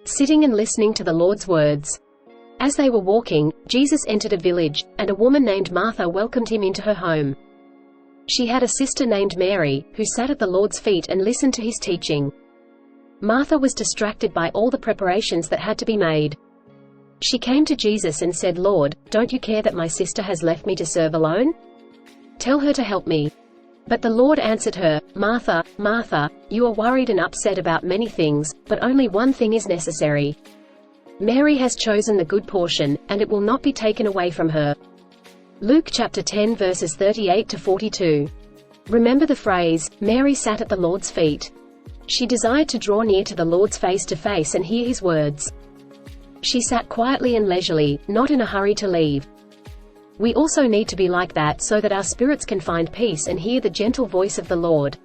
sitting and listening to the Lord's words. As they were walking, Jesus entered a village, and a woman named Martha welcomed him into her home. She had a sister named Mary, who sat at the Lord's feet and listened to his teaching. Martha was distracted by all the preparations that had to be made. She came to Jesus and said, "Lord, don't you care that my sister has left me to serve alone? Tell her to help me." But the Lord answered her, "Martha, Martha, you are worried and upset about many things, but only one thing is necessary. Mary has chosen the good portion, and it will not be taken away from her." Luke chapter 10 verses 38 to 42. Remember the phrase, Mary sat at the Lord's feet. She desired to draw near to the Lord's face to face and hear his words. She sat quietly and leisurely, not in a hurry to leave. We also need to be like that so that our spirits can find peace and hear the gentle voice of the Lord.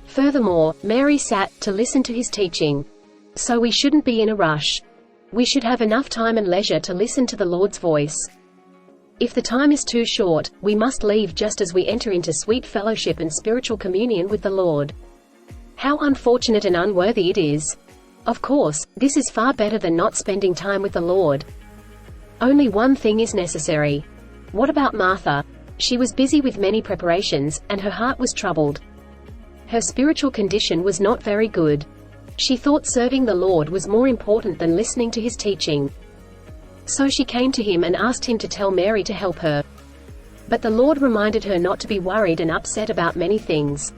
Furthermore, Mary sat to listen to his teaching. So we shouldn't be in a rush. We should have enough time and leisure to listen to the Lord's voice. If the time is too short, we must leave just as we enter into sweet fellowship and spiritual communion with the Lord. How unfortunate and unworthy it is. Of course, this is far better than not spending time with the Lord. Only one thing is necessary. What about Martha? She was busy with many preparations, and her heart was troubled. Her spiritual condition was not very good. She thought serving the Lord was more important than listening to his teaching. So she came to him and asked him to tell Mary to help her. But the Lord reminded her not to be worried and upset about many things.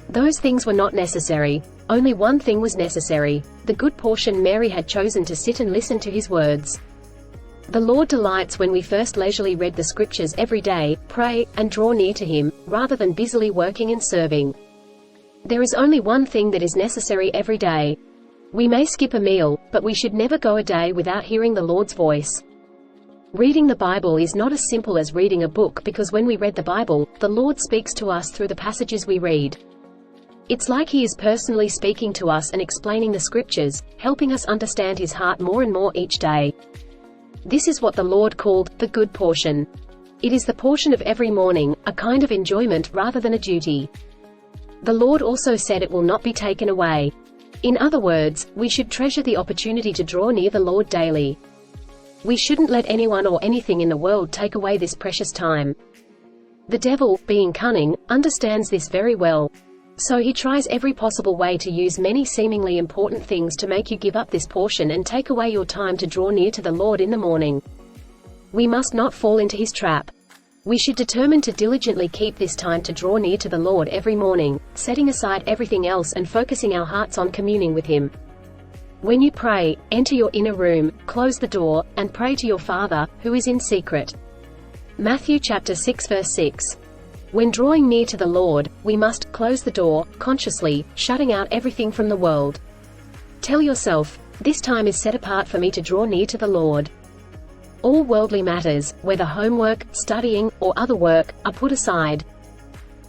Those things were not necessary. Only one thing was necessary: the good portion Mary had chosen to sit and listen to his words. The Lord delights when we first leisurely read the scriptures every day, pray, and draw near to him, rather than busily working and serving. There is only one thing that is necessary every day. We may skip a meal, but we should never go a day without hearing the Lord's voice. Reading the Bible is not as simple as reading a book, because when we read the Bible, the Lord speaks to us through the passages we read. It's like he is personally speaking to us and explaining the scriptures, helping us understand his heart more and more each day. This is what the Lord called the good portion. It is the portion of every morning, a kind of enjoyment rather than a duty. The Lord also said it will not be taken away. In other words, we should treasure the opportunity to draw near the Lord daily. We shouldn't let anyone or anything in the world take away this precious time. The devil, being cunning, understands this very well. So he tries every possible way to use many seemingly important things to make you give up this portion and take away your time to draw near to the Lord in the morning. We must not fall into his trap. We should determine to diligently keep this time to draw near to the Lord every morning, setting aside everything else and focusing our hearts on communing with him. When you pray, enter your inner room, close the door, and pray to your Father, who is in secret. Matthew chapter 6 verse 6. When drawing near to the Lord, we must close the door, consciously, shutting out everything from the world. Tell yourself, this time is set apart for me to draw near to the Lord. All worldly matters, whether homework, studying, or other work, are put aside.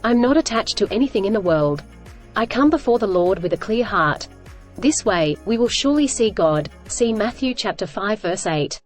I'm not attached to anything in the world. I come before the Lord with a clear heart. This way, we will surely see God. See Matthew chapter 5 verse 8.